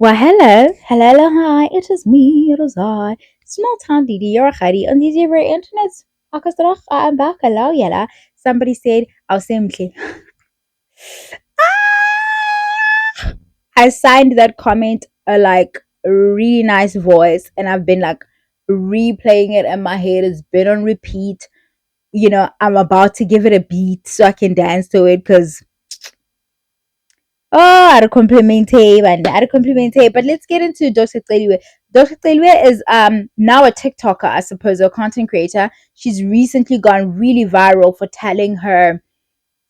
Well, hello, hi, it is me, it is I, small town Didi, you're a Khadi, on these very internet. I am back, hello, yella. Somebody said, I'll simply. I signed that comment a really nice voice, and I've been like replaying it in my head. It's been on repeat. I'm about to give it a beat so I can dance to it because oh, I'd compliment him and I'd compliment him. But let's get into Dr. Celiwe. Dr. Celiwe is now a TikToker, I suppose, or content creator. She's recently gone really viral for telling her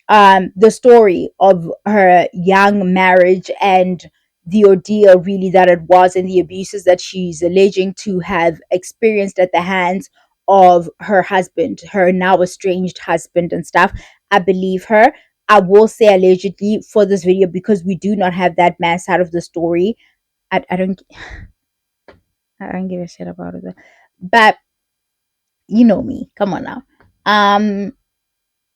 the story of her young marriage and the ordeal really that it was and the abuses that she's alleging to have experienced at the hands of her husband, her now estranged husband and stuff. I believe her. I will say allegedly for this video because we do not have that man's side of the story. I don't give a shit about it. But you know me. Come on now. Um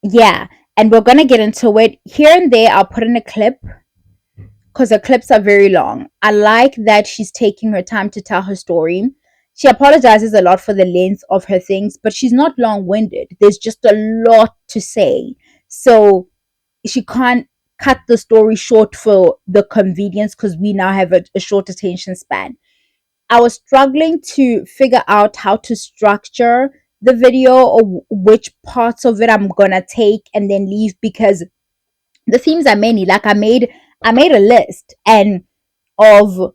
yeah, and we're gonna get into it here and there. I'll put in a clip because the clips are very long. I like that she's taking her time to tell her story. She apologizes a lot for the length of her things, but she's not long-winded. There's just a lot to say, so she can't cut the story short for the convenience because we now have a short attention span. I was struggling to figure out how to structure the video or which parts of it I'm gonna take and then leave because the themes are many. Like I made a list and of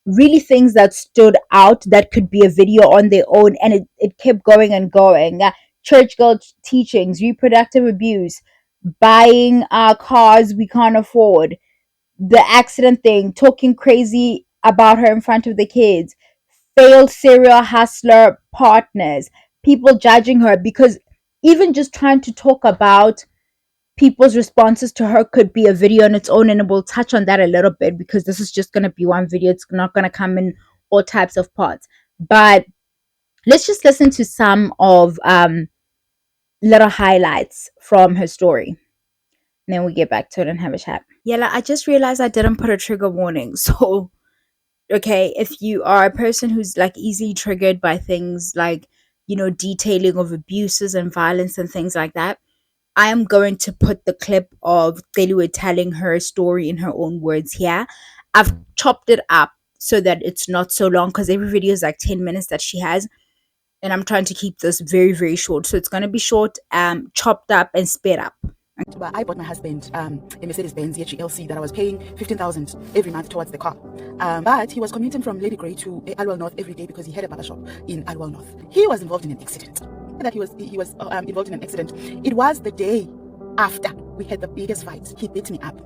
really things that stood out that could be a video on their own, and it kept going and going. Church girl teachings, reproductive abuse, buying cars we can't afford, the accident thing, talking crazy about her in front of the kids, failed serial hustler partners, people judging her because even just trying to talk about people's responses to her could be a video on its own, and we'll touch on that a little bit because this is just going to be one video. It's not going to come in all types of parts, but let's just listen to some of little highlights from her story, and then we get back to it and have a chat. Yeah, like, I just realized I didn't put a trigger warning. So okay, if you are a person who's like easily triggered by things like detailing of abuses and violence and things like that, I am going to put the clip of Celiwe telling her story in her own words here. I've chopped it up so that it's not so long because every video is like 10 minutes that she has. And I'm trying to keep this very, very short. So it's going to be short, chopped up and sped up. But I bought my husband a Mercedes-Benz GLC that I was paying 15,000 every month towards the car. But he was commuting from Lady Grey to Alwell North every day because he had a barber shop in Alwell North. He was involved in an accident. That he was involved in an accident. It was the day after we had the biggest fight. He beat me up.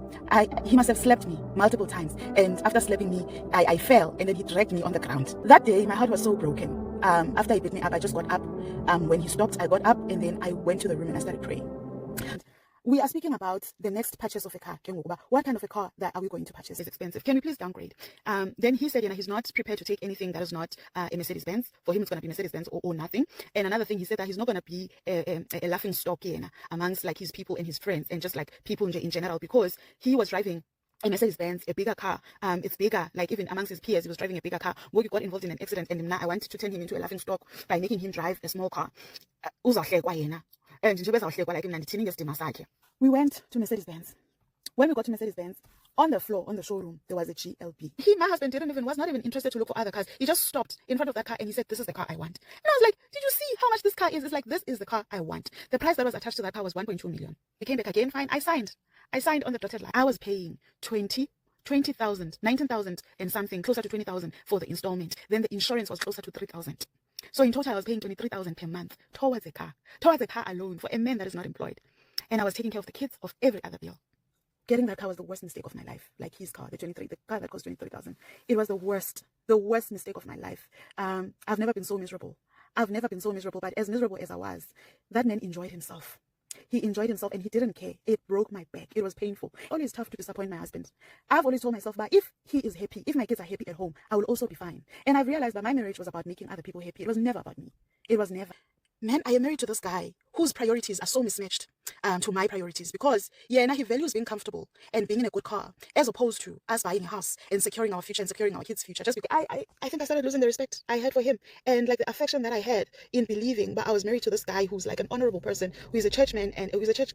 He must have slapped me multiple times, and after slapping me, I fell, and then he dragged me on the ground. That day, my heart was so broken. After he beat me up, I just got up. When he stopped, I got up, and then I went to the room and I started praying. We are speaking about the next purchase of a car. What kind of a car that are we going to purchase? It's expensive. Can we please downgrade? Then he said, he's not prepared to take anything that is not a Mercedes-Benz. For him, it's going to be Mercedes-Benz or nothing. And another thing, he said that he's not going to be a laughing stock amongst like his people and his friends and just like people in general, because he was driving a Mercedes-Benz, a bigger car. It's bigger, like even amongst his peers, he was driving a bigger car. He got involved in an accident, and now I wanted to turn him into a laughing stock by making him drive a small car. And we went to Mercedes-Benz. When we got to Mercedes-Benz, on the floor, on the showroom, there was a GLB. My husband was not even interested to look for other cars. He just stopped in front of that car and he said, "This is the car I want." And I was like, "Did you see how much this car is?" It's like, "This is the car I want." The price that was attached to that car was 1.2 million. He came back again, fine. I signed on the dotted line. I was paying 20,000, 19,000 and something, closer to 20,000 for the installment. Then the insurance was closer to 3,000. So in total, I was paying 23,000 per month towards a car alone for a man that is not employed. And I was taking care of the kids, of every other bill. Getting that car was the worst mistake of my life. Like his car, the car that cost 23,000. It was the worst mistake of my life. I've never been so miserable. But as miserable as I was, that man enjoyed himself. He enjoyed himself and he didn't care. It broke my back. It was painful. Always tough to disappoint my husband. I've always told myself that if he is happy, if my kids are happy at home, I will also be fine. And I've realized that my marriage was about making other people happy. It was never about me. It was never. Man, I am married to this guy whose priorities are so mismatched. to my priorities, because yeah, now he values being comfortable and being in a good car as opposed to us buying a house and securing our future and securing our kids' future. Just because I think I started losing the respect I had for him and like the affection that I had in believing. But I was married to this guy who's like an honorable person, who is a churchman and who's a church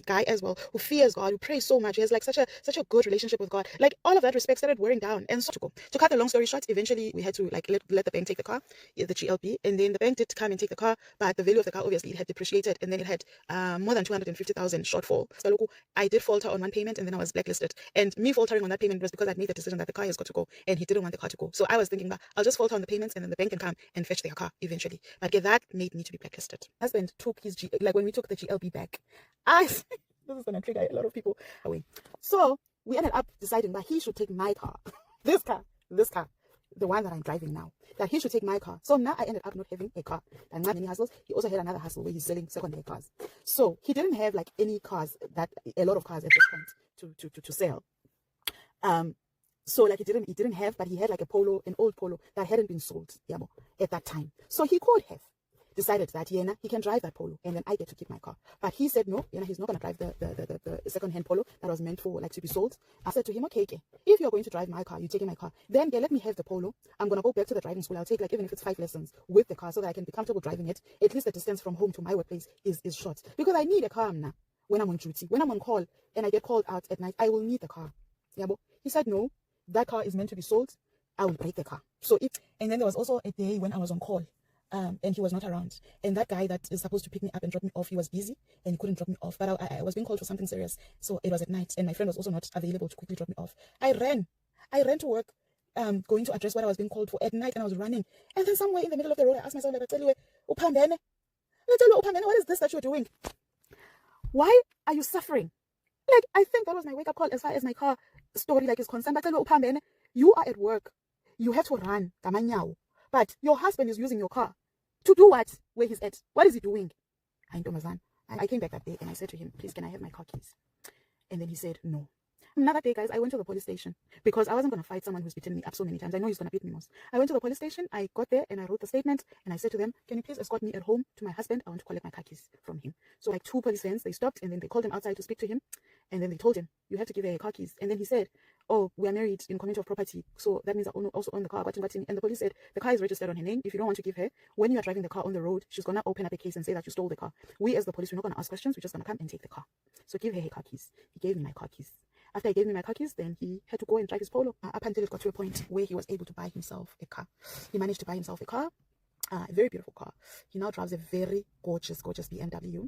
guy as well, who fears God, who prays so much, who has like such a good relationship with God. Like all of that respect started wearing down. And so to cut the long story short, eventually we had to like let the bank take the car, the GLP, and then the bank did come and take the car, but the value of the car obviously it had depreciated, and then it had more than 250,000 shortfall. So look, I did falter on one payment and then I was blacklisted. And me faltering on that payment was because I'd made the decision that the car has got to go and he didn't want the car to go. So I was thinking that I'll just falter on the payments and then the bank can come and fetch their car eventually. But yeah, that made me to be blacklisted. Husband took his like when we took the GLB back, I this is gonna trigger a lot of people away. So we ended up deciding that he should take my car. This car, the one that I'm driving now, that he should take my car. So now I ended up not having a car. And not many hustles. He also had another hustle where he's selling second-hand cars. So he didn't have like any cars, that a lot of cars at this point to sell. So like he didn't have, but he had like an old Polo that hadn't been sold, at that time. So he could have decided that he can drive that Polo and then I get to keep my car. But he said no, he's not gonna drive the second-hand Polo that was meant for like to be sold. I said to him, okay, if you're going to drive my car, you're taking my car, then let me have the Polo. I'm gonna go back to the driving school. I'll take like even if it's 5 lessons with the car so that I can be comfortable driving it. At least the distance from home to my workplace is short. Because I need a car now when I'm on duty. When I'm on call and I get called out at night, I will need the car. He said no, that car is meant to be sold. I will break the car. And then there was also a day when I was on call. And he was not around. And that guy that is supposed to pick me up and drop me off, he was busy and he couldn't drop me off. But I was being called for something serious. So it was at night and my friend was also not available to quickly drop me off. I ran to work, going to address what I was being called for at night, and I was running. And then somewhere in the middle of the road, I asked myself, like, Celiwe, what is this that you're doing? Why are you suffering? Like, I think that was my wake-up call as far as my car story like is concerned. But you are at work. You have to run. But your husband is using your car. To do what? Where he's at? What is he doing? I came back that day and I said to him, please, can I have my car keys? And then he said, no. Another day, guys, I went to the police station because I wasn't going to fight someone who's beaten me up so many times. I know he's going to beat me most. I went to the police station. I got there and I wrote the statement and I said to them, can you please escort me at home to my husband? I want to collect my car keys from him. So like 2 police vans, they stopped and then they called him outside to speak to him. And then they told him, you have to give her car keys. And then he said, oh, we are married in community of property, so that means I also own the car. And the police said, the car is registered on her name. If you don't want to give her, when you are driving the car on the road, she's going to open up a case and say that you stole the car. We as the police, we're not going to ask questions. We're just going to come and take the car. So give her car keys. He gave me my car keys. After he gave me my car keys, then he had to go and drive his Polo up until it got to a point where he was able to buy himself a car. He managed to buy himself a car, a very beautiful car. He now drives a very gorgeous BMW.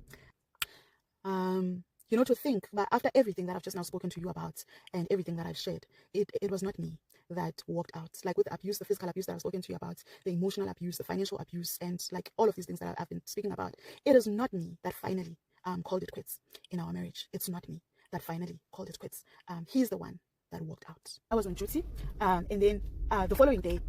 To think that after everything that I've just now spoken to you about and everything that I've shared, it was not me that walked out. Like with the abuse, the physical abuse that I've spoken to you about, the emotional abuse, the financial abuse, and like all of these things that I've been speaking about, it is not me that finally called it quits in our marriage. It's not me that finally called it quits. He's the one that walked out. I was on duty, and then the following day,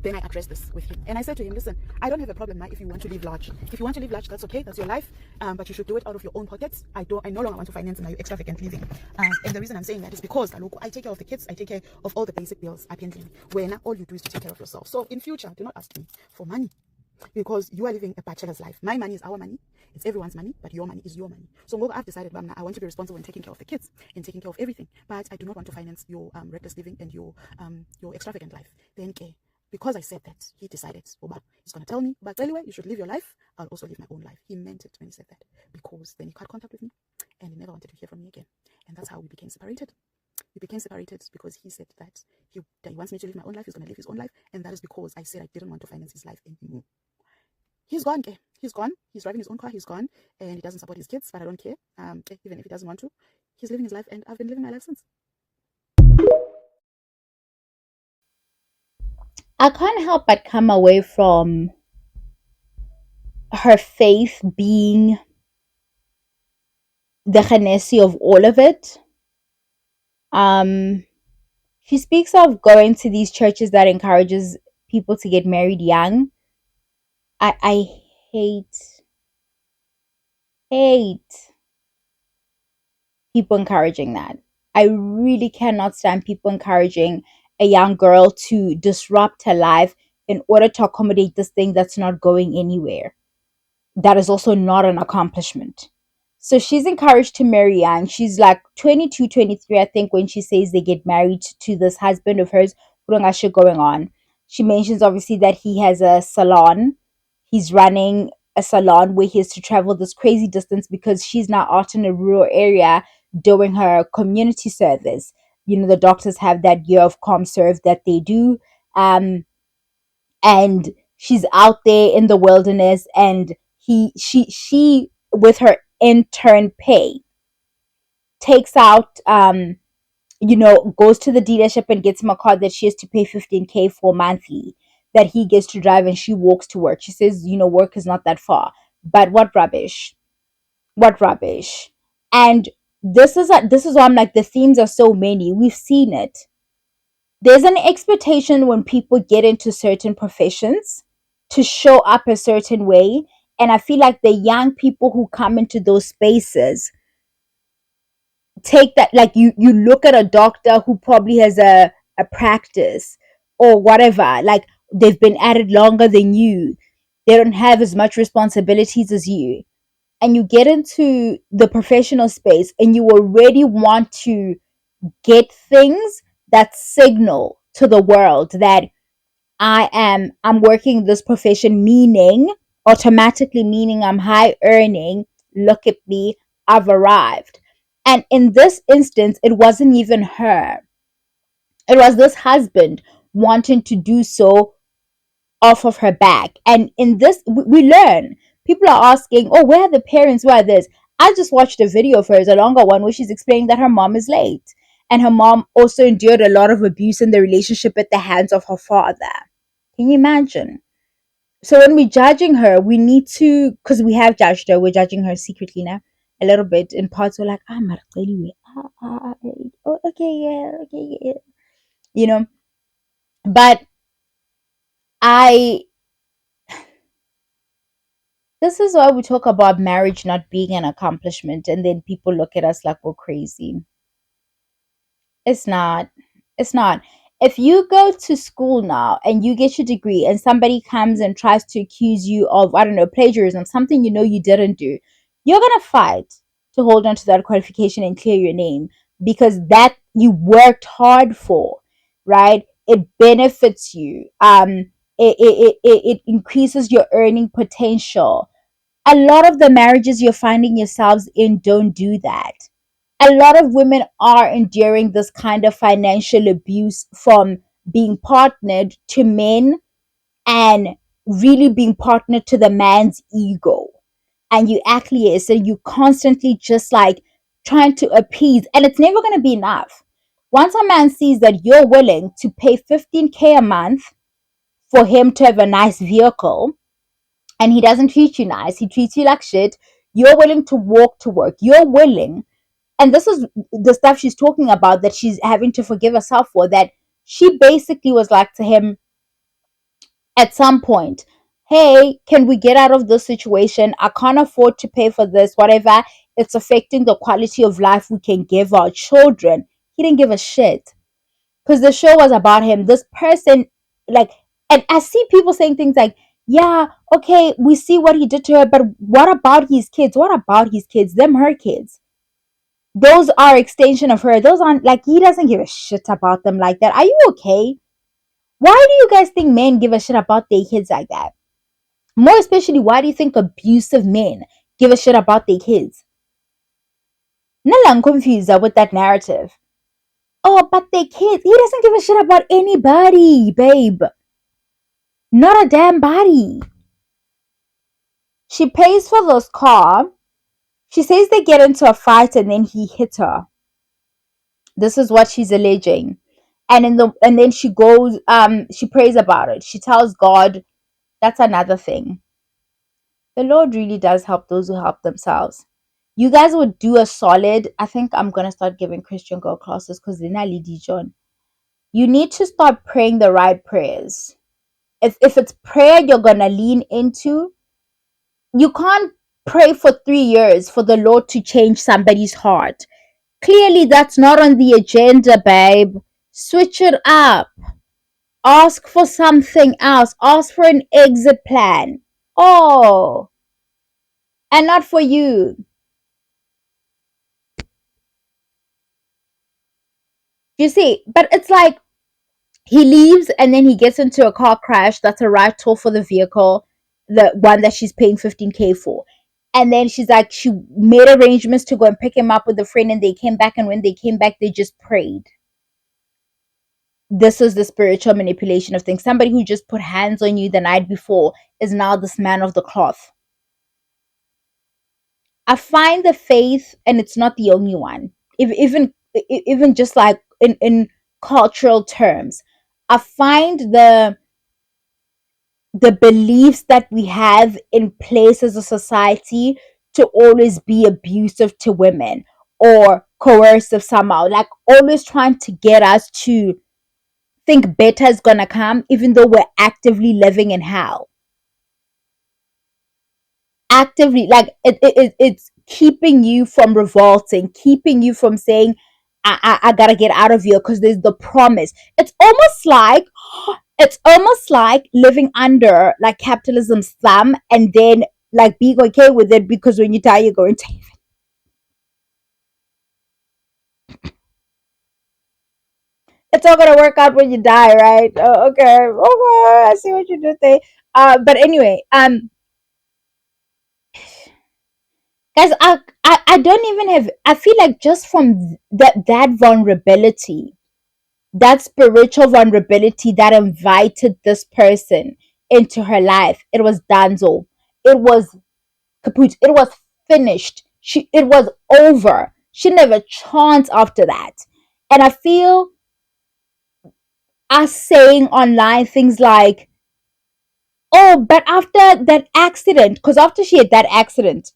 then I addressed this with him. And I said to him, listen, I don't have a problem now if you want to live large. If you want to live large, that's okay. That's your life. But you should do it out of your own pockets. I no longer want to finance my extravagant living. And the reason I'm saying that is because I take care of the kids. I take care of all the basic bills apparently. Where now all you do is to take care of yourself. So in future, do not ask me for money. Because you are living a bachelor's life. My money is our money. It's everyone's money, but your money is your money. So I've decided that I want to be responsible in taking care of the kids and taking care of everything. But I do not want to finance your reckless living and your extravagant life. Then, okay. Because I said that, he decided, Oba, he's going to tell me, but anyway, you should live your life. I'll also live my own life. He meant it when he said that. Because then he cut contact with me and he never wanted to hear from me again. And that's how we became separated. We became separated because he said that he wants me to live my own life. He's going to live his own life. And that is because I said I didn't want to finance his life anymore. He's gone. Okay? He's gone. He's driving his own car. He's gone. And he doesn't support his kids, but I don't care. Even if he doesn't want to. He's living his life and I've been living my life since. I can't help but come away from her faith being the Genesi of all of it. She speaks of going to these churches that encourages people to get married young. I hate people encouraging that. I really cannot stand people encouraging a young girl to disrupt her life in order to accommodate this thing that's not going anywhere. That is also not an accomplishment. So she's encouraged to marry young. She's like 22, 23, I think, when she says they get married to this husband of hers, Kurungasha going on. She mentions obviously that he has a salon. He's running a salon where he has to travel this crazy distance because she's now out in a rural area doing her community service. You know, the doctors have that year of ComServe that they do. And she's out there in the wilderness, and she with her intern pay takes out goes to the dealership and gets him a car that she has to pay 15k for monthly, that he gets to drive, and she walks to work. She says, work is not that far. But what rubbish. And this is why I'm like, the themes are so many. We've seen it. There's an expectation when people get into certain professions to show up a certain way. And I feel like the young people who come into those spaces take that, like, you look at a doctor who probably has a practice or whatever, like, they've been at it longer than you, they don't have as much responsibilities as you, and you get into the professional space and you already want to get things that signal to the world that I'm working this profession, meaning automatically meaning I'm high earning. Look at me, I've arrived. And in this instance, it wasn't even her. It was this husband wanting to do so off of her back. And in this, we learn. People are asking, oh, where are the parents? Where are this? I just watched a video of hers, a longer one, where she's explaining that her mom is late. And her mom also endured a lot of abuse in the relationship at the hands of her father. Can you imagine? So when we're judging her, we need to, because we have judged her, we're judging her secretly now, a little bit. In parts, we're like, Celiwe, oh, okay, yeah, okay, yeah. You know, but I, this is why we talk about marriage not being an accomplishment, and then people look at us like we're crazy. It's not. It's not. If you go to school now and you get your degree and somebody comes and tries to accuse you of, I don't know, plagiarism, something you didn't do, you're going to fight to hold on to that qualification and clear your name, because that you worked hard for, right? It benefits you. It increases your earning potential. A lot of the marriages you're finding yourselves in don't do that. A lot of women are enduring this kind of financial abuse from being partnered to men, and really being partnered to the man's ego. And you acquiesce and you constantly just like trying to appease, and it's never going to be enough. Once a man sees that you're willing to pay 15k a month for him to have a nice vehicle, and he doesn't treat you nice, he treats you like shit, you're willing to walk to work, you're willing, and this is the stuff she's talking about that she's having to forgive herself for, that she basically was like to him at some point, hey, can we get out of this situation? I can't afford to pay for this, whatever. It's affecting the quality of life we can give our children. He didn't give a shit, because the show was about him. This person, like, and I see people saying things like, yeah, okay, we see what he did to her, but what about his kids? What about his kids? Them, her kids. Those are extension of her. Those aren't, like, he doesn't give a shit about them like that. Are you okay? Why do you guys think men give a shit about their kids like that? More especially, why do you think abusive men give a shit about their kids? Nala, I'm confused with that narrative. Oh, but their kids. He doesn't give a shit about anybody, babe. Not a damn body. She pays for this car. She says they get into a fight and then he hit her. This is what she's alleging. And then she goes, she prays about it. She tells God, that's another thing. The Lord really does help those who help themselves. You guys would do a solid. I think I'm gonna start giving Christian girl classes, because they're not Lady John. You need to start praying the right prayers. If it's prayer you're gonna lean into, you can't pray for 3 years for the Lord to change somebody's heart. Clearly, that's not on the agenda, babe. Switch it up. Ask for something else. Ask for an exit plan. Oh, and not for you. You see, but it's like he leaves and then he gets into a car crash that's a right toll for the vehicle, the one that she's paying 15k for. And then she's like, she made arrangements to go and pick him up with a friend, and they came back. And when they came back, they just prayed. This is the spiritual manipulation of things. Somebody who just put hands on you the night before is now this man of the cloth. I find the faith, and it's not the only one. If, even just like in cultural terms, I find the beliefs that we have in place as a society to always be abusive to women or coercive somehow, like always trying to get us to think better is gonna come, even though we're actively living in hell. Actively, like it's keeping you from revolting, keeping you from saying, I gotta get out of here because there's the promise. It's almost like living under like capitalism's thumb, and then like being okay with it because when you die you're going to. It's all gonna work out when you die, right? Oh, okay, okay, I see what you did there. But anyway, guys, I don't even have. I feel like just from that vulnerability, that spiritual vulnerability that invited this person into her life, it was Danzo. It was kaput. It was finished. It was over. She never chance after that. And I feel us saying online things like, "Oh, but after that accident, because after she had that accident,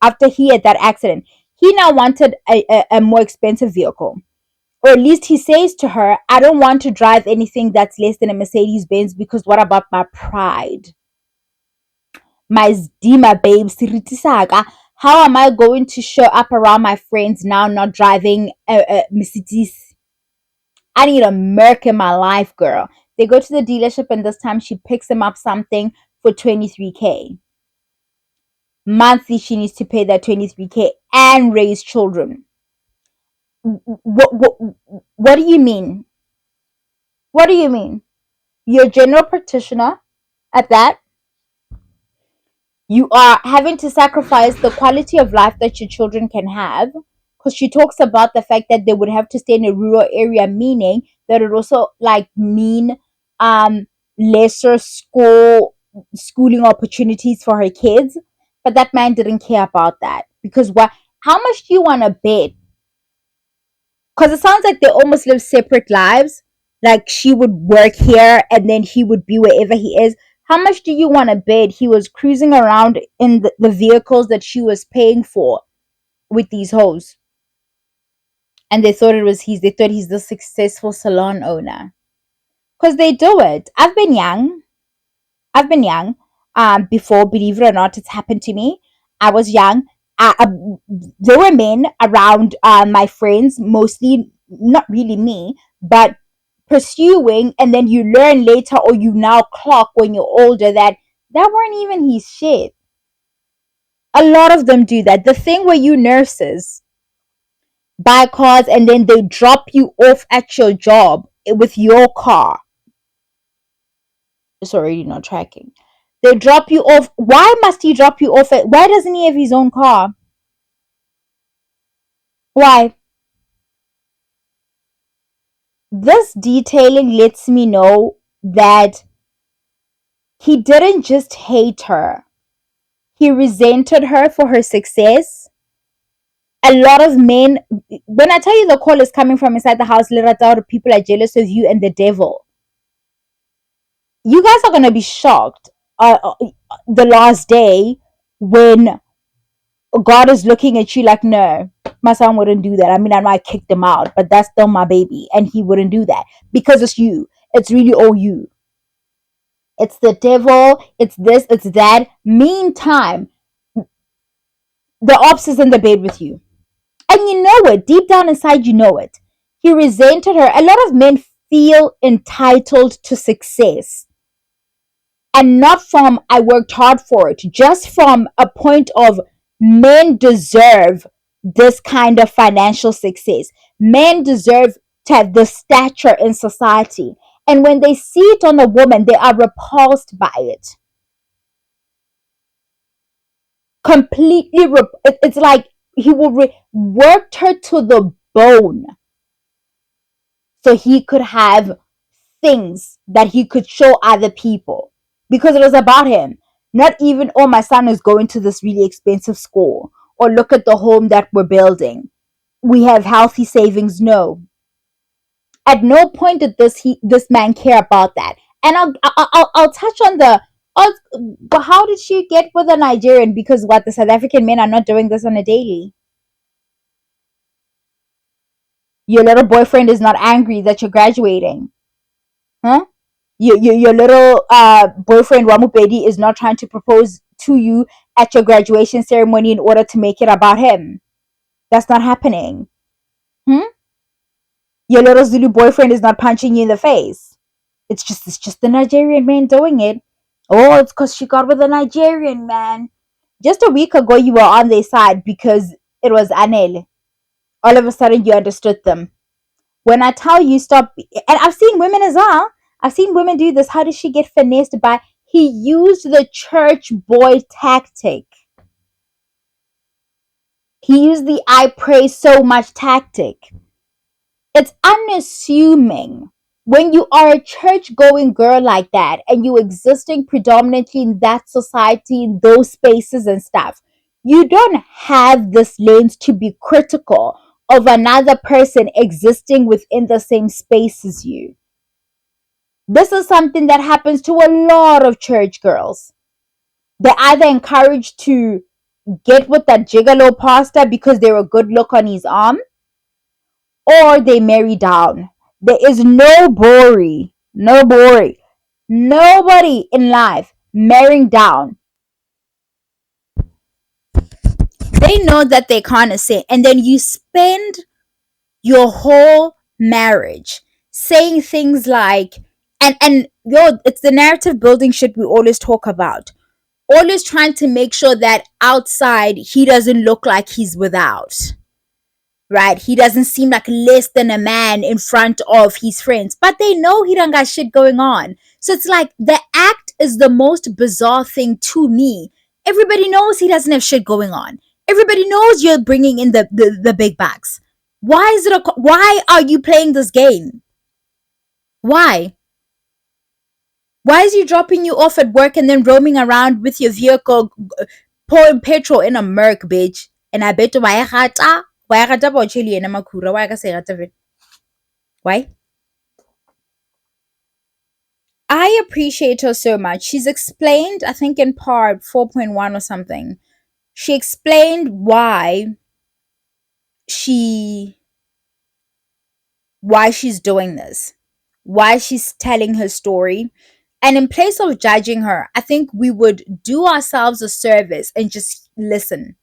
after he had that accident, he now wanted a more expensive vehicle." Or at least he says to her, "I don't want to drive anything that's less than a Mercedes Benz because what about my pride? My Zdima babe, Siriti Saga. How am I going to show up around my friends now not driving a Mercedes? I need a Merc in my life, girl." They go to the dealership, and this time she picks him up something for 23k. Monthly, she needs to pay that 23k and raise children. What do you mean? What do you mean? You're a general practitioner at that. You are having to sacrifice the quality of life that your children can have, because she talks about the fact that they would have to stay in a rural area, meaning that it also like mean um lesser schooling opportunities for her kids. But that man didn't care about that, because what, how much do you want to bet? Because it sounds like they almost live separate lives. Like she would work here and then he would be wherever he is. How much do you want to bet he was cruising around in the vehicles that she was paying for with these hoes? And they thought it was his. They thought he's the successful salon owner. Because they do it. I've been young. Before, believe it or not, it's happened to me. I was young. There were men around my friends, mostly not really me, but pursuing, and then you learn later, or you now clock when you're older, that weren't even his shit. A lot of them do that. The thing where you nurses buy cars and then they drop you off at your job with your car. It's already not tracking. They drop you off. Why must he drop you off? Why doesn't he have his own car? Why? This detailing lets me know that he didn't just hate her, he resented her for her success. A lot of men, when I tell you the call is coming from inside the house, Lerata, people are jealous of you and the devil. You guys are going to be shocked the last day when God is looking at you like, no, my son wouldn't do that. I mean, I might kick him out, but that's still my baby. And he wouldn't do that because it's you. It's really all you. It's the devil. It's this, it's that. Meantime, the ops is in the bed with you. And you know it. Deep down inside, you know it. He resented her. A lot of men feel entitled to success. And not from, I worked hard for it, just from a point of, men deserve this kind of financial success. Men deserve to have the stature in society. And when they see it on a woman, they are repulsed by it. Completely, it's like he will worked her to the bone so he could have things that he could show other people because it was about him. Not even, oh, my son is going to this really expensive school, or look at the home that we're building. We have healthy savings. No, at no point did this man care about that. And I'll touch on the. But how did she get with a Nigerian? Because what, the South African men are not doing this on a daily. Your little boyfriend is not angry that you're graduating, huh? Your little boyfriend Wamupedi is not trying to propose to you at your graduation ceremony in order to make it about him. That's not happening. Hmm? Your little Zulu boyfriend is not punching you in the face. It's just the Nigerian man doing it. Oh, it's because she got with a Nigerian man. Just a week ago, you were on their side because it was Anel. All of a sudden, you understood them. When I tell you stop, and I've seen women as well. I've seen women do this. How did she get finessed by? He used the church boy tactic. He used the I pray so much tactic. It's unassuming when you are a church going girl like that and you existing predominantly in that society, in those spaces and stuff. You don't have this lens to be critical of another person existing within the same space as you. This is something that happens to a lot of church girls. They're either encouraged to get with that gigolo pastor because they're a good look on his arm, or they marry down. There is no Bori, no Bori, nobody in life marrying down. They know that they can't say, and then you spend your whole marriage saying things like, and yo, it's the narrative building shit we always talk about. Always trying to make sure that outside he doesn't look like he's without, right? He doesn't seem like less than a man in front of his friends, but they know he don't got shit going on. So it's like the act is the most bizarre thing to me. Everybody knows he doesn't have shit going on. Everybody knows you're bringing in the big bucks. Why are you playing this game? Why? Why is he dropping you off at work and then roaming around with your vehicle, pouring petrol in a Merc, bitch? And I bet you why about Chile and Makura. Why? I appreciate her so much. She's explained, I think in part 4.1 or something, she explained she why she's doing this, why she's telling her story. And in place of judging her, I think we would do ourselves a service and just listen.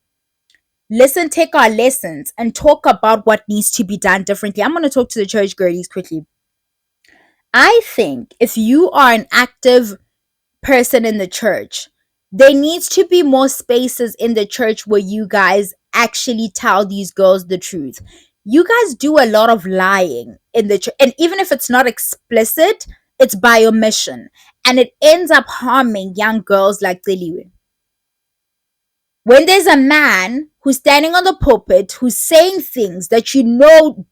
Listen, take our lessons, and talk about what needs to be done differently. I'm going to talk to the church girlies quickly. I think if you are an active person in the church, there needs to be more spaces in the church where you guys actually tell these girls the truth. You guys do a lot of lying in the church, and even if it's not explicit, it's by omission, and it ends up harming young girls like Celiwe. When there's a man who's standing on the pulpit who's saying things that you know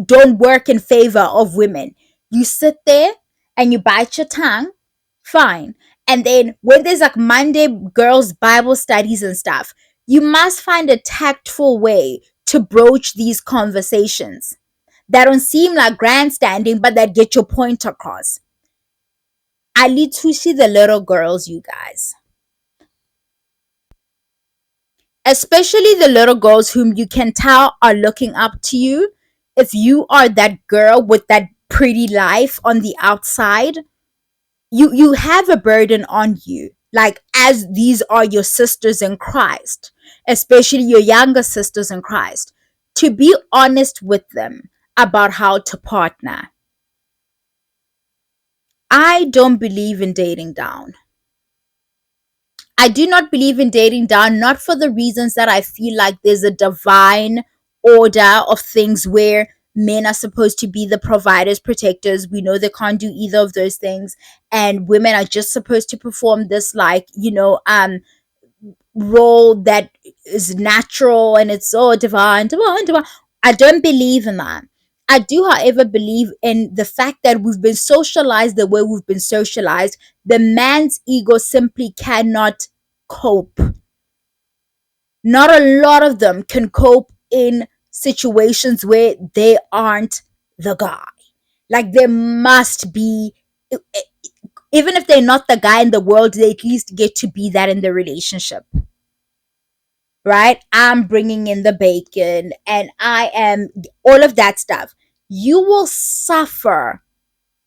don't work in favor of women, you sit there and you bite your tongue, fine. And then when there's like Monday girls' Bible studies and stuff, you must find a tactful way to broach these conversations that don't seem like grandstanding, but that get your point across. I need to see the little girls, you guys. Especially the little girls whom you can tell are looking up to you. If you are that girl with that pretty life on the outside, you have a burden on you, like, as these are your sisters in Christ, especially your younger sisters in Christ, to be honest with them about how to partner. I don't believe in dating down. I do not believe in dating down, not for the reasons that I feel like there's a divine order of things where men are supposed to be the providers, protectors. We know they can't do either of those things, and women are just supposed to perform this, like, role that is natural, and it's so divine, divine, divine. I don't believe in that. I do, however, believe in the fact that we've been socialized the way we've been socialized. The man's ego simply cannot cope. Not a lot of them can cope in situations where they aren't the guy. Like, there must be, even if they're not the guy in the world, they at least get to be that in the relationship, right? I'm bringing in the bacon and I am all of that stuff. You will suffer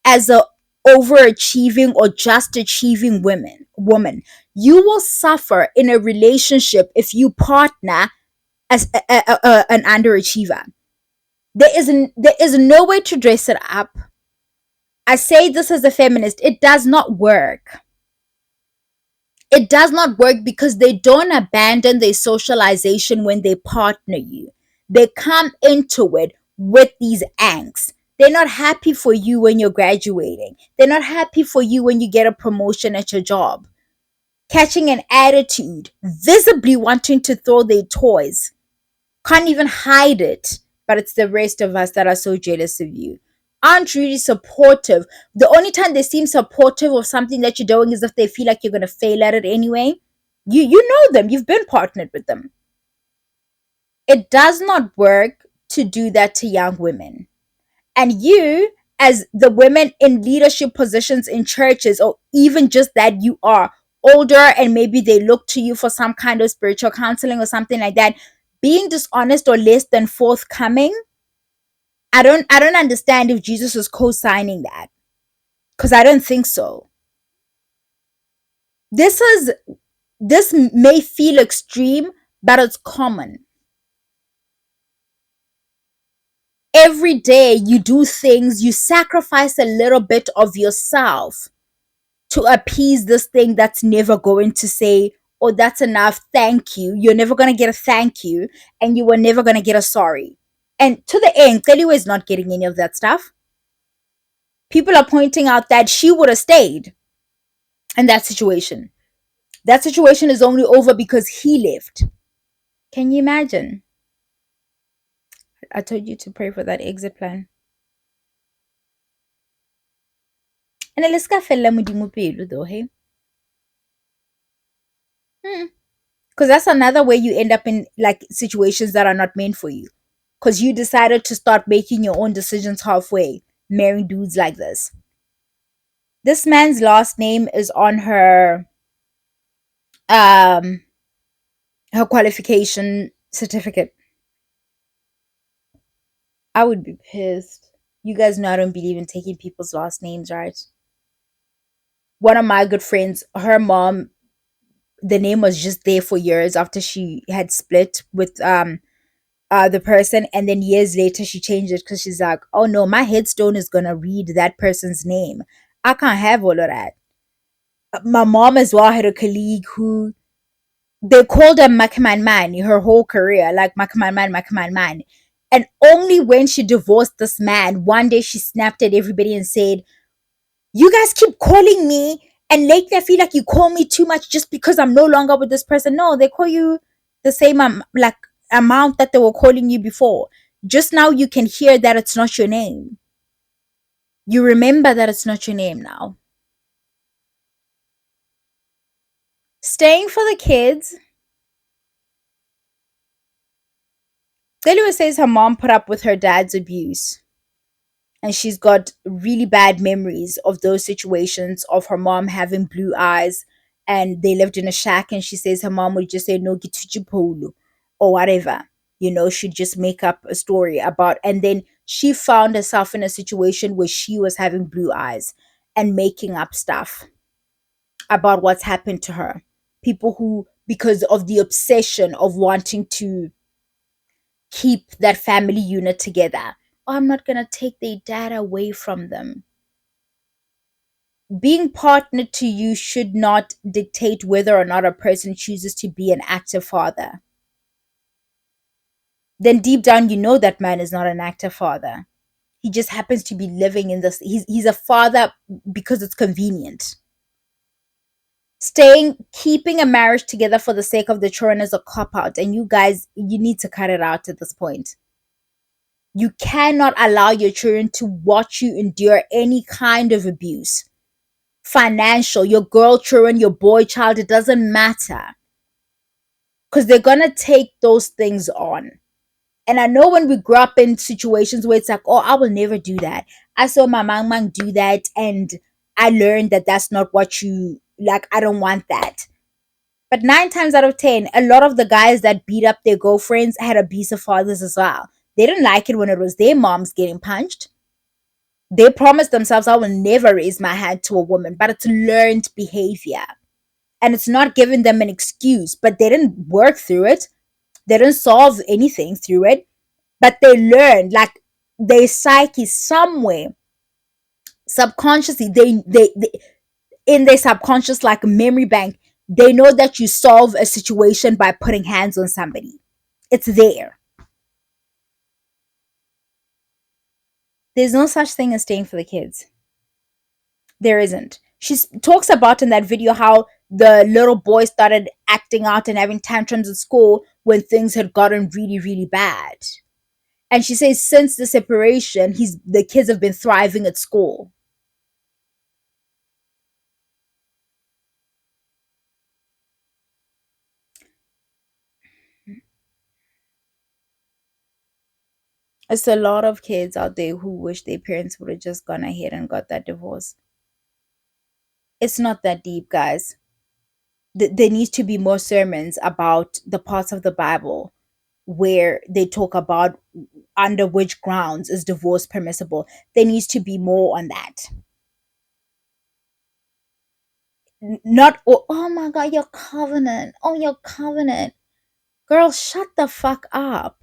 as a overachieving or just achieving woman. You will suffer in a relationship if you partner as an underachiever. There is no way to dress it up. I say this as a feminist. It does not work. It does not work because they don't abandon their socialization when they partner you. They come into it with these angst. They're not happy for you when you're graduating. They're not happy for you when you get a promotion at your job. Catching an attitude, visibly wanting to throw their toys. Can't even hide it. But it's the rest of us that are so jealous of you. Aren't really supportive. The only time they seem supportive of something that you're doing is if they feel like you're gonna fail at it anyway. You know them. You've been partnered with them. It does not work to do that to young women. And you, as the women in leadership positions in churches, or even just that you are older and maybe they look to you for some kind of spiritual counseling or something like that, being dishonest or less than forthcoming, I don't understand if Jesus is co-signing that, because I don't think so. This may feel extreme, but it's common. Every day you do things, you sacrifice a little bit of yourself to appease this thing that's never going to say, oh, that's enough, thank you. You're never going to get a thank you, and you were never going to get a sorry. And to the end, Celiwe is not getting any of that stuff. People are pointing out that she would have stayed in that situation. That situation is only over because he left. Can you imagine? I told you to pray for that exit plan. And let's go fella modimo pelo though, hey? Because that's another way you end up in like situations that are not meant for you. Because you decided to start making your own decisions halfway, marrying dudes like this. This man's last name is on um her qualification certificate. I would be pissed. You guys know I don't believe in taking people's last names, right? One of my good friends, her mom, the name was just there for years after she had split with the person, and then years later she changed it because she's like, oh no, my headstone is gonna read that person's name. I can't have all of that. My mom as well had a colleague who they called her Makaman Man her whole career, like Makaman Man, Makaman Man. And only when she divorced this man, one day she snapped at everybody and said, you guys keep calling me, and lately I feel like you call me too much just because I'm no longer with this person. No, they call you the same like amount that they were calling you before. Just now you can hear that it's not your name. You remember that it's not your name now. Staying for the kids. Celiwe says her mom put up with her dad's abuse, and she's got really bad memories of those situations of her mom having blue eyes, and they lived in a shack, and she says her mom would just say no gituchipolu or whatever, she'd just make up a story about, and then she found herself in a situation where she was having blue eyes and making up stuff about what's happened to her. People who, because of the obsession of wanting to keep that family unit together, oh, I'm not gonna take their dad away from them. Being partnered to you should not dictate whether or not a person chooses to be an active father. then deep down you know that man is not an active father. He just happens to be living in this. He's a father because it's convenient. Keeping a marriage together for the sake of the children is a cop out, and you guys, you need to cut it out at this point. You cannot allow your children to watch you endure any kind of abuse. Financial, your girl children, your boy child, it doesn't matter. Because they're gonna take those things on. And I know when we grow up in situations where it's like, oh, I will never do that. I saw my mang do that, and I learned that that's not what you like. I don't want that. But 9 times out of 10, a lot of the guys that beat up their girlfriends had abusive fathers as well. They didn't like it when it was their moms getting punched. They promised themselves, I will never raise my hand to a woman, but it's learned behavior. And it's not giving them an excuse, but they didn't work through it. They didn't solve anything through it, but they learned, like, their psyche somewhere, subconsciously, they in their subconscious, like a memory bank, they know that you solve a situation by putting hands on somebody. It's there. There's no such thing as staying for the kids. There isn't. She talks about in that video how the little boy started acting out and having tantrums at school when things had gotten really, really bad. And she says since the separation, the kids have been thriving at school. It's a lot of kids out there who wish their parents would have just gone ahead and got that divorce. It's not that deep, guys. There needs to be more sermons about the parts of the Bible where they talk about under which grounds is divorce permissible. There needs to be more on that. Not, oh my God, your covenant. Oh, your covenant. Girl, shut the fuck up.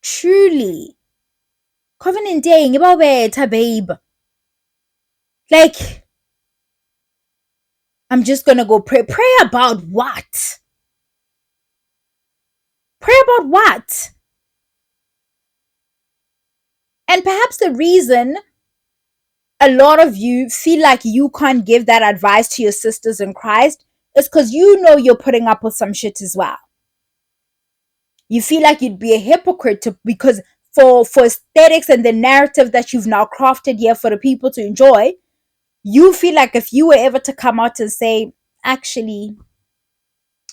Truly. Covenant day, babe. Like, I'm just gonna go pray. Pray about what? Pray about what? And perhaps the reason a lot of you feel like you can't give that advice to your sisters in Christ is because you know you're putting up with some shit as well. You feel like you'd be a hypocrite because for aesthetics and the narrative that you've now crafted here for the people to enjoy, you feel like if you were ever to come out and say, actually,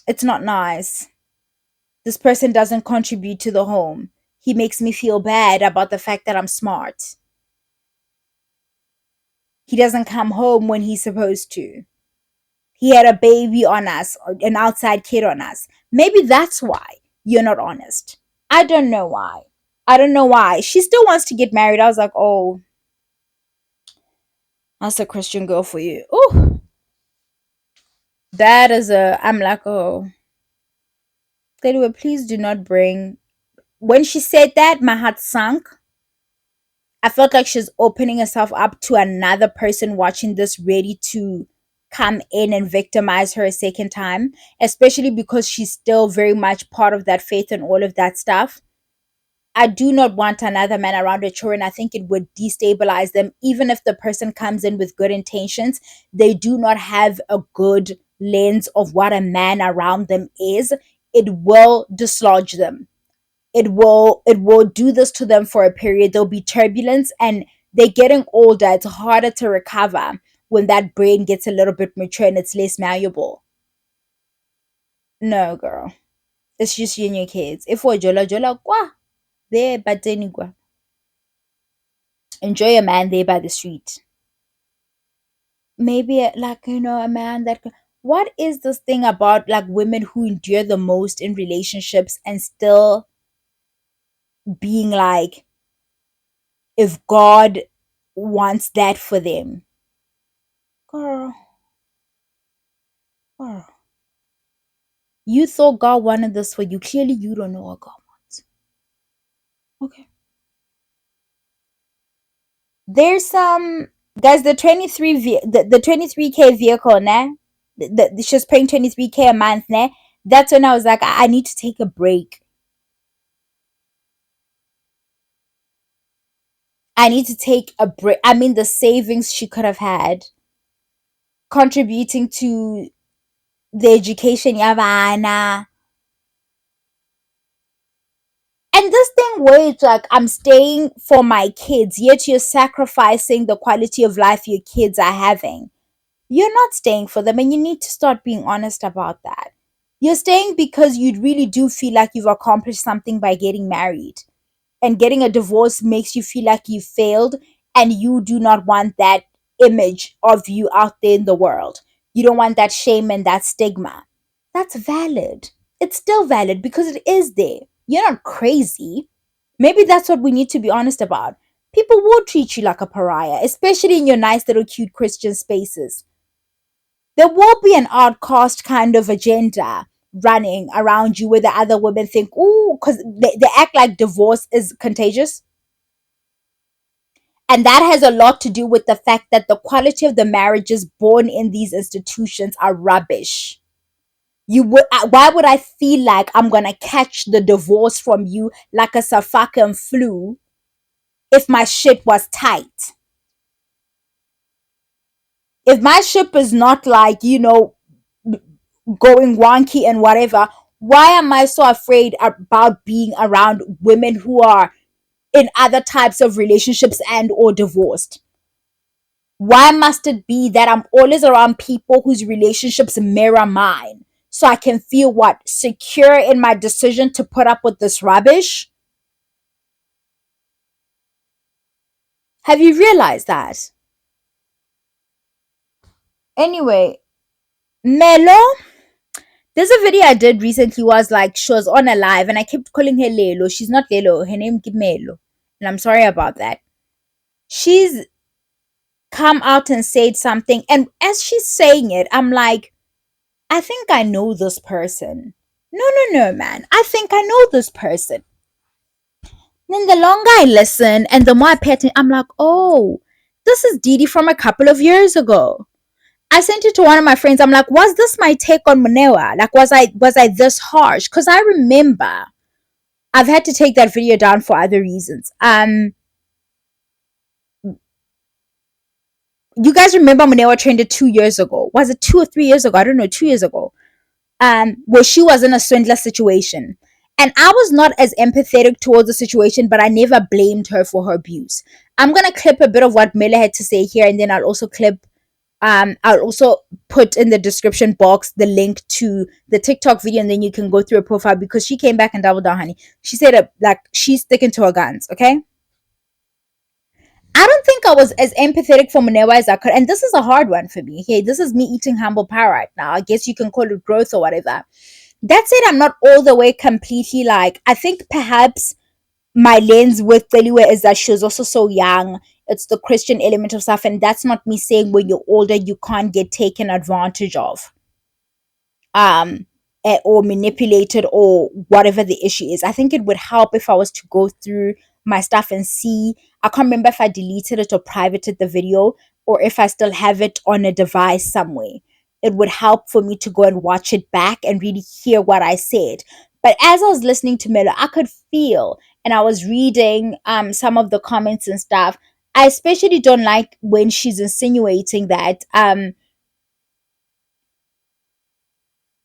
it's not nice. This person doesn't contribute to the home. He makes me feel bad about the fact that I'm smart. He doesn't come home when he's supposed to. He had a baby on us, or an outside kid on us. Maybe that's why you're not honest. I don't know why. I don't know why. She still wants to get married. I was like, oh, that's a Christian girl for you. Oh, I'm like, oh. Celiwe, please do not bring. When she said that, my heart sunk. I felt like she's opening herself up to another person watching this, ready to come in and victimize her a second time, especially because she's still very much part of that faith and all of that stuff. I do not want another man around her children. I think it would destabilize them. Even if the person comes in with good intentions, they do not have a good lens of what a man around them is. It will dislodge them. It will do this to them for a period. There'll be turbulence, and they're getting older. It's harder to recover when that brain gets a little bit mature and it's less malleable. No, girl. It's just you and your kids. If we're jola jola, kwa, there, but then enjoy a man there by the street. Maybe like, a man that what is this thing about like women who endure the most in relationships and still being like, if God wants that for them? Girl, girl, you thought God wanted this for you. Clearly you don't know what God wants. Okay. There's some guys, the 23k vehicle, nah. She's paying 23k a month, nah. That's when I was like, I need to take a break. I need to take a break. I mean, the savings she could have had contributing to the education yavana. And this thing where it's like, I'm staying for my kids, yet you're sacrificing the quality of life your kids are having. You're not staying for them, and you need to start being honest about that. You're staying because you really do feel like you've accomplished something by getting married. And getting a divorce makes you feel like you failed, and you do not want that image of you out there in the world. You don't want that shame and that stigma. That's valid. It's still valid because it is there. You're not crazy. Maybe that's what we need to be honest about. People will treat you like a pariah, especially in your nice little cute Christian spaces. There will be an outcast kind of agenda running around you where the other women think, ooh, because they act like divorce is contagious. And that has a lot to do with the fact that the quality of the marriages born in these institutions are rubbish. Why would I feel like I'm gonna catch the divorce from you like a fucking flu if my shit was tight? If my ship is not like, going wonky and whatever, why am I so afraid about being around women who are in other types of relationships and or divorced? Why must it be that I'm always around people whose relationships mirror mine so I can feel what? Secure in my decision to put up with this rubbish? Have you realized that? Anyway, Melo, there's a video I did recently was like she was on a live and I kept calling her Lelo. She's not Lelo, her name is Melo. And I'm sorry about that. She's come out and said something, and as she's saying it, I'm like, I think I know this person. No, no, no, man. I think I know this person. Then the longer I listen and the more I pay attention, I'm like, oh, this is Didi from a couple of years ago. I sent it to one of my friends. I'm like, was this my take on Munewa? Like, was I this harsh? Because I remember I've had to take that video down for other reasons. You guys remember Munewa trended 2 years ago? Was it 2 or 3 years ago? I don't know, 2 years ago. Where she was in a swindler situation. And I was not as empathetic towards the situation, but I never blamed her for her abuse. I'm gonna clip a bit of what Mela had to say here, and then I'll also put in the description box the link to the TikTok video, and then you can go through her profile because she came back and doubled down, honey. She said like she's sticking to her guns, okay? I don't think I was as empathetic for Munewa as I could, and this is a hard one for me. Okay, this is me eating humble pie right now. I guess you can call it growth or whatever. That said, I'm not all the way completely like, I think perhaps my lens with Celiwe is that she was also so young. It's the Christian element of stuff, and that's not me saying when you're older you can't get taken advantage of. Um or manipulated or whatever the issue is. I think it would help if I was to go through my stuff and see. I can't remember if I deleted it or privated the video or if I still have it on a device somewhere. It would help for me to go and watch it back and really hear what I said. But as I was listening to Miller, I could feel, and I was reading some of the comments and stuff. I especially don't like when she's insinuating that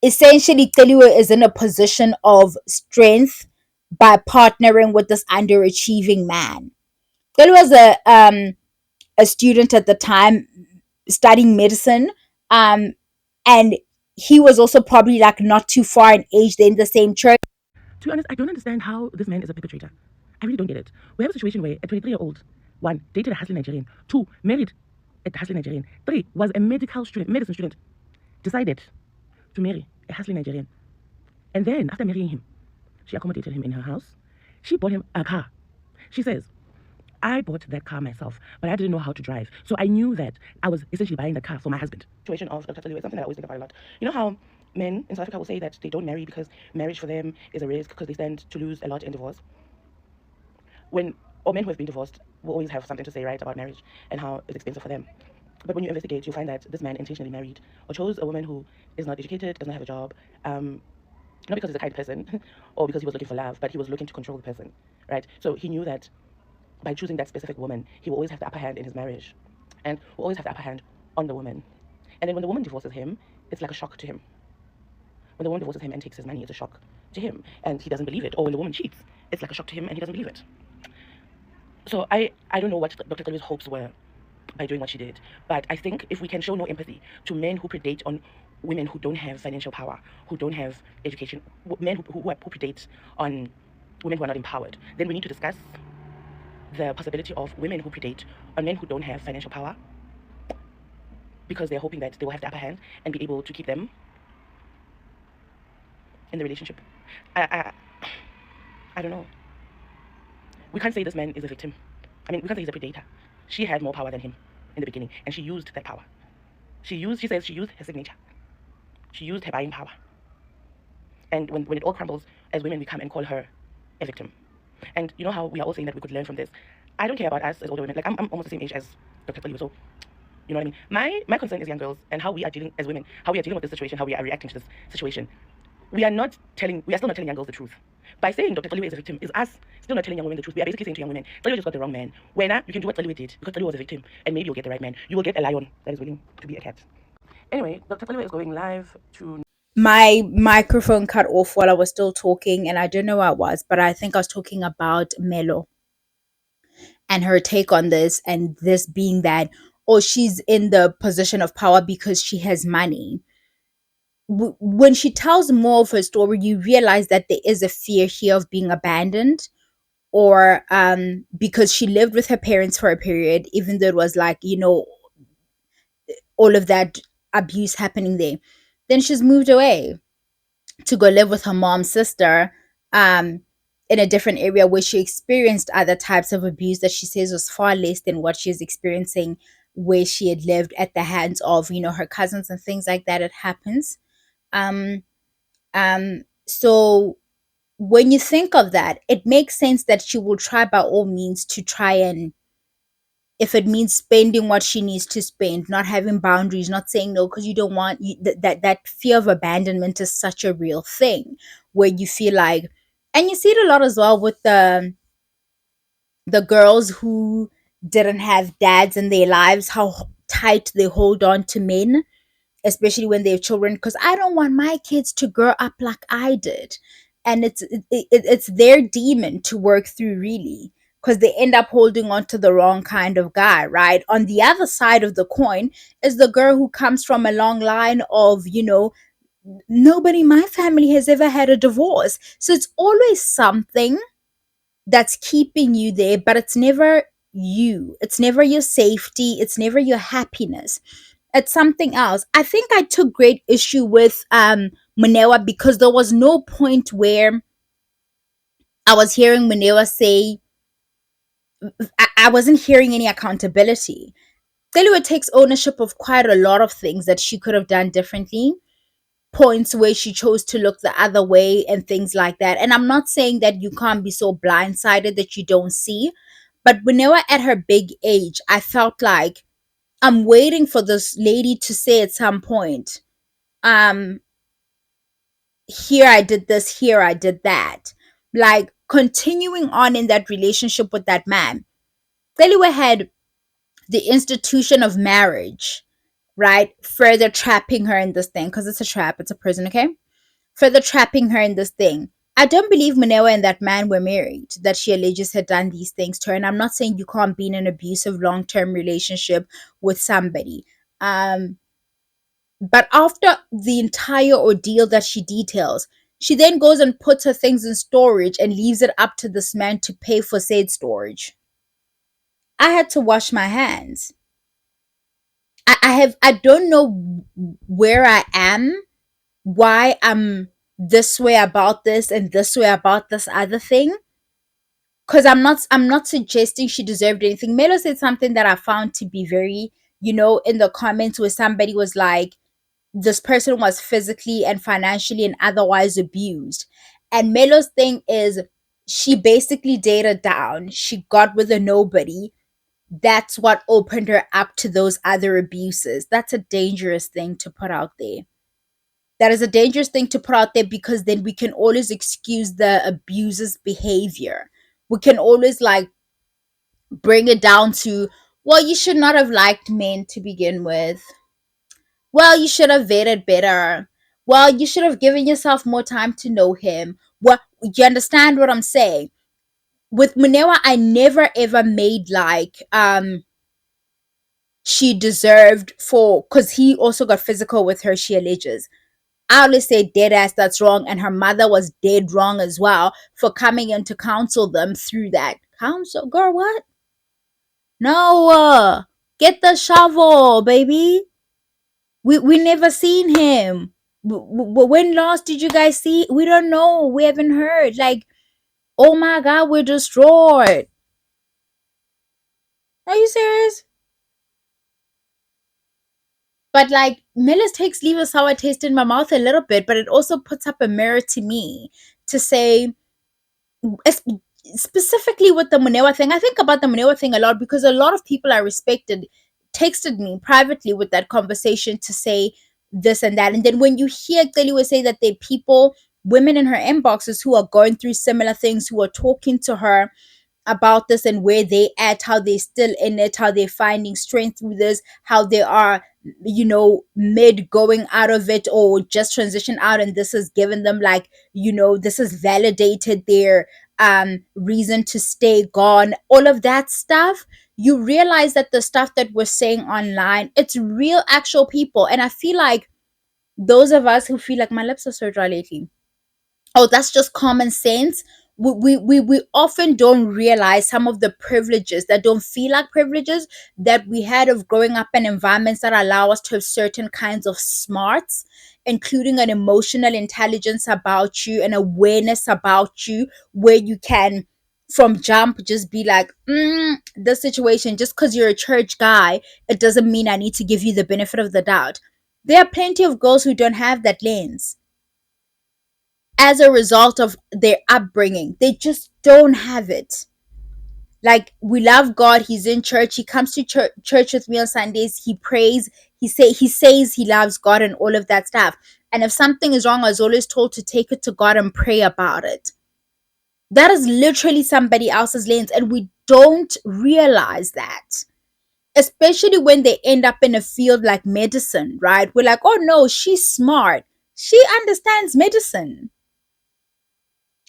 essentially Celiwe is in a position of strength by partnering with this underachieving man. Celiwe was a student at the time studying medicine, um, and he was also probably like not too far in age. They're in the same church. To be honest, I don't understand how this man is a perpetrator. I really don't get it. We have a situation where a 23-year-old, one, dated a hustling Nigerian, two, married a hustling Nigerian, three, was a medicine student, decided to marry a hustling Nigerian. And then, after marrying him, she accommodated him in her house. She bought him a car. She says, I bought that car myself, but I didn't know how to drive. So I knew that I was essentially buying the car for my husband. Situation of Dr. Celiwe is something that I always think about a lot. You know how men in South Africa will say that they don't marry because marriage for them is a risk because they stand to lose a lot in divorce? Or men who have been divorced will always have something to say, right, about marriage and how it's expensive for them. But when you investigate, you find that this man intentionally married or chose a woman who is not educated, doesn't have a job, not because he's a kind person or because he was looking for love, but he was looking to control the person, right? So he knew that by choosing that specific woman, he will always have the upper hand in his marriage and will always have the upper hand on the woman. And then when the woman divorces him, it's like a shock to him. When the woman divorces him and takes his money, it's a shock to him and he doesn't believe it. Or when the woman cheats, it's like a shock to him and he doesn't believe it. So I don't know what Dr. Celiwe's hopes were by doing what she did. But I think if we can show no empathy to men who predate on women who don't have financial power, who don't have education, men who predate on women who are not empowered, then we need to discuss the possibility of women who predate on men who don't have financial power because they're hoping that they will have the upper hand and be able to keep them in the relationship. I don't know. We can't say this man is a victim. I mean, we can't say he's a predator. She had more power than him in the beginning, and she used that power. She says she used her signature. She used her buying power. And when it all crumbles, as women, we come and call her a victim. And you know how we are all saying that we could learn from this? I don't care about us as older women. Like, I'm almost the same age as Dr. Celiwe, so you know what I mean? My concern is young girls and how we are dealing as women, how we are dealing with this situation, how we are reacting to this situation. We are still not telling young girls the truth. By saying Dr. Celiwe is a victim is us still not telling young women the truth. We are basically saying to young women, Celiwe just got the wrong man. When you can do what Celiwe did because Celiwe was a victim and maybe you'll get the right man. You will get a lion that is willing to be a cat. Anyway, Dr. Celiwe is going live to... My microphone cut off while I was still talking, and I don't know what I was, but I think I was talking about Melo and her take on this, and this being that, oh, she's in the position of power because she has money. When she tells more of her story, you realize that there is a fear here of being abandoned, or because she lived with her parents for a period, even though it was like, all of that abuse happening there. Then she's moved away to go live with her mom's sister, um, in a different area where she experienced other types of abuse that she says was far less than what she's experiencing where she had lived at the hands of, her cousins and things like that. It happens. Um, so when you think of that, it makes sense that she will try by all means to try and, if it means spending what she needs to spend, not having boundaries, not saying no because you don't want that fear of abandonment is such a real thing where you feel like, and you see it a lot as well with the girls who didn't have dads in their lives, how tight they hold on to men, especially when they have children, because I don't want my kids to grow up like I did. And it's their demon to work through, really, because they end up holding on to the wrong kind of guy, right? On the other side of the coin is the girl who comes from a long line of, nobody in my family has ever had a divorce. So it's always something that's keeping you there, but it's never you. It's never your safety. It's never your happiness. It's something else. I think I took great issue with Munewa because there was no point where I was hearing Munewa say, I wasn't hearing any accountability. Celiwe takes ownership of quite a lot of things that she could have done differently, points where she chose to look the other way and things like that. And I'm not saying that you can't be so blindsided that you don't see, but Munewa at her big age, I felt like I'm waiting for this lady to say at some point, um, here I did this, here I did that. Like continuing on in that relationship with that man. Celiwe had the institution of marriage, right? Further trapping her in this thing, because it's a trap, it's a prison, okay? Further trapping her in this thing. I don't believe Munewa and that man were married, that she alleges had done these things to her. And I'm not saying you can't be in an abusive long term relationship with somebody. But after the entire ordeal that she details, she then goes and puts her things in storage and leaves it up to this man to pay for said storage. I had to wash my hands. I don't know where I am, why I'm this way about this and this way about this other thing. Because I'm not suggesting she deserved anything. Melo said something that I found to be very, in the comments where somebody was like, this person was physically and financially and otherwise abused. And Melo's thing is she basically dated down. She got with a nobody. That's what opened her up to those other abuses. That's a dangerous thing to put out there. That is a dangerous thing to put out there because then we can always excuse the abuser's behavior. We can always like bring it down to, well, you should not have liked men to begin with. Well, you should have vetted better. Well, you should have given yourself more time to know him. Well, you understand what I'm saying? With Munewa, I never ever made like she deserved for, because he also got physical with her, she alleges. I always say dead ass that's wrong, and her mother was dead wrong as well for coming in to counsel them through that. Counsel, girl, what? No, get the shovel, baby. We never seen him. When last did you guys see? We don't know. We haven't heard. Like, oh my god, we're destroyed. Are you serious? But like, Miller's takes leave a sour taste in my mouth a little bit, but it also puts up a mirror to me to say, es- specifically with the Munewa thing. I think about the Munewa thing a lot because a lot of people I respected texted me privately with that conversation to say this and that. And then when you hear Celiwe say that there are people, women in her inboxes who are going through similar things, who are talking to her about this and where they at, how they still in it, how they're finding strength through this, how they are, mid going out of it or just transition out, and this has given them like, this has validated their reason to stay gone, all of that stuff. You realize that the stuff that we're saying online, it's real actual people. And I feel like those of us who feel like my lips are so dry lately, oh, that's just common sense. We often don't realize some of the privileges that don't feel like privileges that we had of growing up in environments that allow us to have certain kinds of smarts, including an emotional intelligence about you, an awareness about you, where you can from jump just be like, this situation, just because you're a church guy, it doesn't mean I need to give you the benefit of the doubt. There are plenty of girls who don't have that lens as a result of their upbringing. They just don't have it. Like, we love God, he's in church, he comes to church with me on Sundays, he prays, he says he loves God and all of that stuff. And if something is wrong, I was always told to take it to God and pray about it. That is literally somebody else's lens, and we don't realize that. Especially when they end up in a field like medicine, right? We're like, oh no, she's smart. She understands medicine.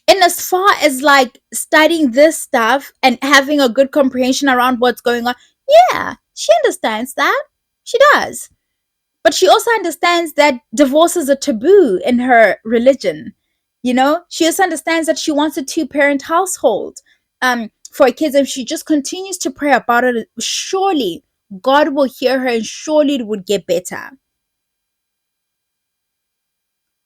And as far as like studying this stuff and having a good comprehension around what's going on, yeah, she understands that. She does. But she also understands that divorce is a taboo in her religion. She also understands that she wants a two-parent household for her kids. If she just continues to pray about it, surely God will hear her and surely it would get better.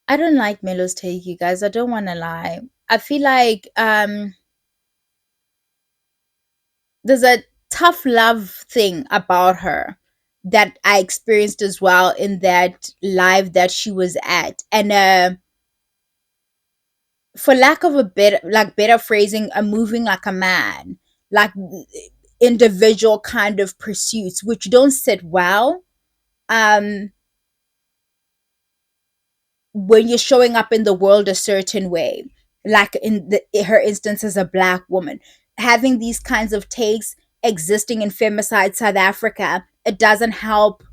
I don't like Melo's take, you guys. I don't want to lie. I feel like there's a tough love thing about her that I experienced as well in that live that she was at. And for lack of a bit like better phrasing, a moving like a man, like individual kind of pursuits which don't sit well. Um when you're showing up in the world a certain way, like her instance as a black woman, having these kinds of takes, existing in femicide South Africa, it doesn't help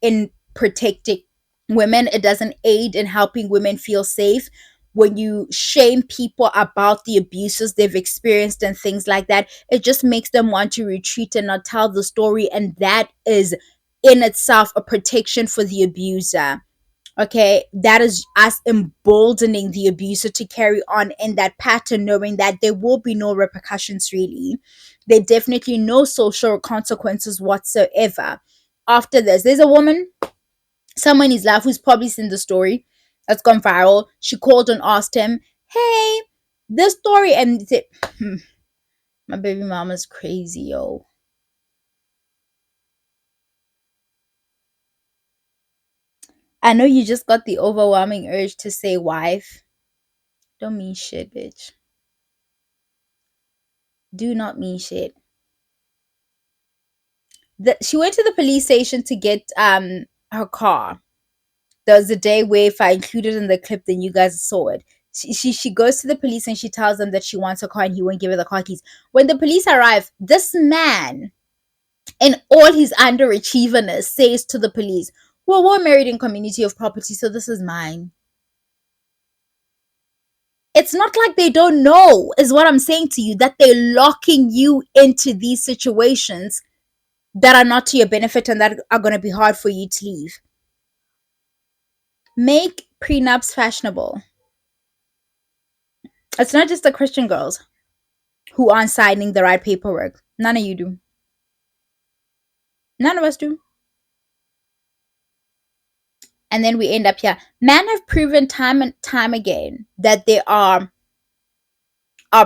in protecting women. It doesn't aid in helping women feel safe. When you shame people about the abuses they've experienced and things like that, it just makes them want to retreat and not tell the story, and that is in itself a protection for the abuser. Okay, that is us emboldening the abuser to carry on in that pattern, knowing that there will be no repercussions really. There definitely no social consequences whatsoever after this. There's a woman, someone in his life, who's probably seen the story that's gone viral. She called and asked him, hey, this story, and he said, my baby mama's crazy, yo. I know you just got the overwhelming urge to say wife. Don't mean shit, bitch. Do not mean shit. She went to the police station to get her car. There was a day where, if I included in the clip, then you guys saw it. She goes to the police and she tells them that she wants a car and he won't give her the car keys. When the police arrive, this man, in all his underachieverness, says to the police, well, we're married in community of property, so this is mine. It's not like they don't know, is what I'm saying to you, that they're locking you into these situations that are not to your benefit and that are going to be hard for you to leave. Make prenups fashionable. It's not just the Christian girls who aren't signing the right paperwork. None of you do. None of us do. And then we end up here. Men have proven time and time again that they are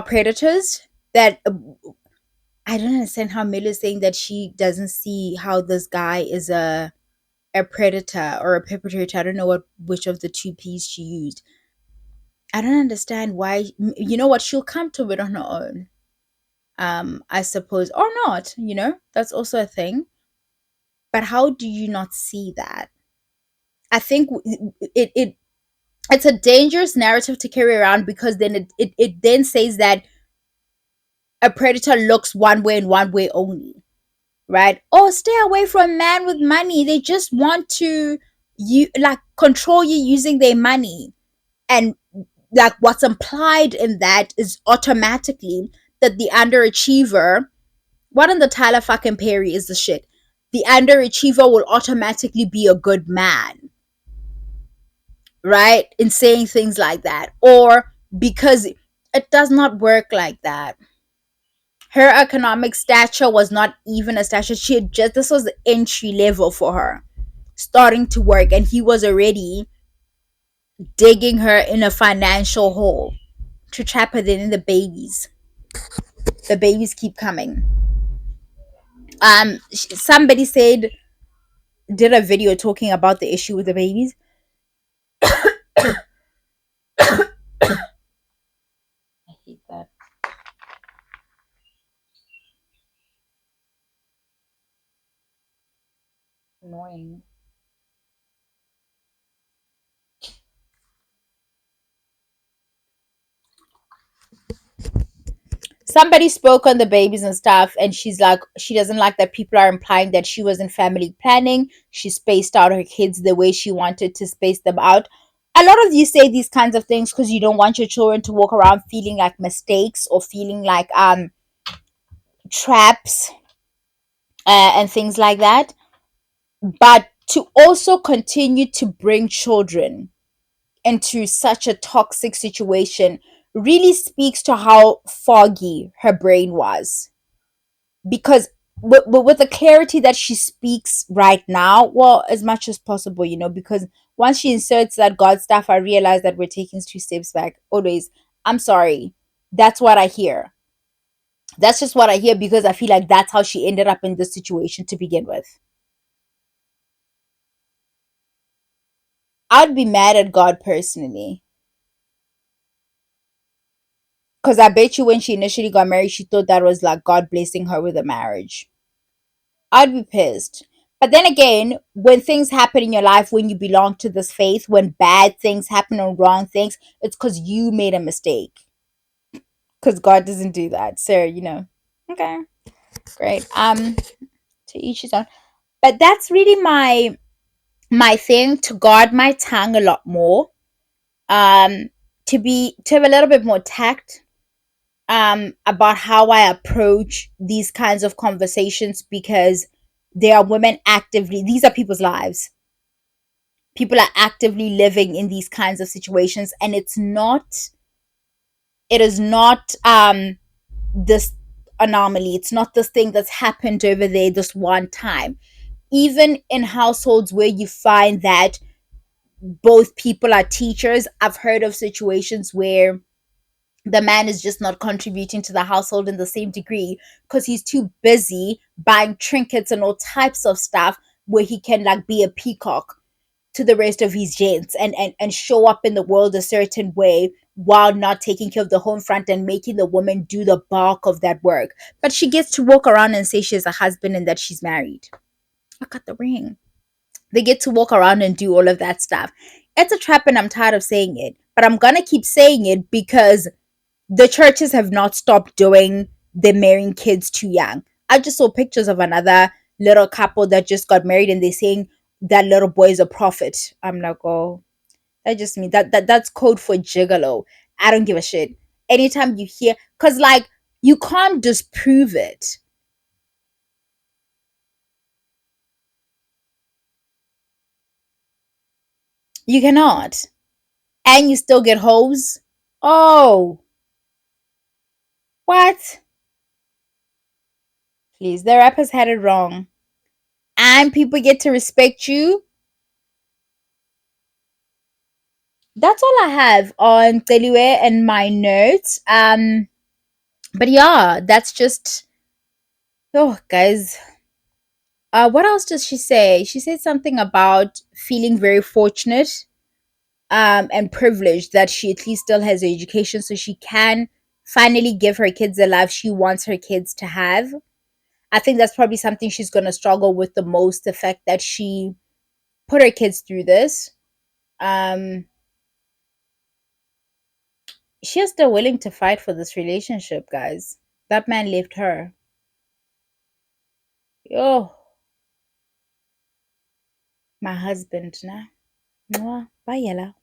predators. That I don't understand how Mill is saying that she doesn't see how this guy is a predator or a perpetrator. I don't know which of the two P's she used. I don't understand why. You know what? She'll come to it on her own. I suppose, or not. That's also a thing. But how do you not see that? I think it's a dangerous narrative to carry around, because then it then says that a predator looks one way and one way only, right? Oh, stay away from man with money. They just want to control you using their money. And like what's implied in that is automatically that the underachiever, what in the Tyler fucking Perry is the shit? The underachiever will automatically be a good man, right? In saying things like that. Or because it does not work like that. Her economic stature was not even a stature. She had just, this was the entry level for her, starting to work, and he was already digging her in a financial hole to trap her. Then in the babies keep coming. Somebody did a video talking about the issue with the babies. I hate that. Annoying. Somebody spoke on the babies and stuff, and she's like, she doesn't like that people are implying that she was in family planning. She spaced out her kids the way she wanted to space them out. A lot of you say these kinds of things because you don't want your children to walk around feeling like mistakes or feeling like traps, and things like that. But to also continue to bring children into such a toxic situation really speaks to how foggy her brain was. Because with the clarity that she speaks right now, well, as much as possible, because once she inserts that God stuff, I realize that we're taking 2 steps back. Always, I'm sorry. That's what I hear. That's just what I hear, because I feel like that's how she ended up in this situation to begin with. I'd be mad at God personally. Because I bet you when she initially got married, she thought that was like God blessing her with a marriage. I'd be pissed. But then again, when things happen in your life, when you belong to this faith, when bad things happen or wrong things, it's because you made a mistake. Because God doesn't do that. So, Okay, great. To each his own. But that's really my thing, to guard my tongue a lot more. Um, to have a little bit more tact about how I approach these kinds of conversations, because there are women actively, these are people's lives. People are actively living in these kinds of situations, and it is not this anomaly. It's not this thing that's happened over there this one time. Even in households where you find that both people are teachers, I've heard of situations where the man is just not contributing to the household in the same degree because he's too busy buying trinkets and all types of stuff, where he can like be a peacock to the rest of his gents, and show up in the world a certain way, while not taking care of the home front and making the woman do the bulk of that work. But she gets to walk around and say she has a husband and that she's married. I got the ring. They get to walk around and do all of that stuff. It's a trap, and I'm tired of saying it. but I'm gonna keep saying it because the churches have not stopped doing the marrying kids too young. I just saw pictures of another little couple that just got married and they're saying that little boy is a prophet. I'm like, oh, that just means that's code for gigolo. I don't give a shit. Anytime you hear, cause like you can't disprove it. You cannot. And you still get hoes. Oh, what? Please, the rappers had it wrong. And people get to respect you. That's all I have on Celiwe and my notes. But yeah, that's just, oh guys. What else does she say? She said something about feeling very fortunate and privileged that she at least still has her education so she can finally give her kids the life she wants her kids to have. I think that's probably something she's gonna struggle with the most, the fact that she put her kids through this. Um she is still willing to fight for this relationship, guys. That man left her. Oh, my husband, nah. Mwah. Bye, Yella.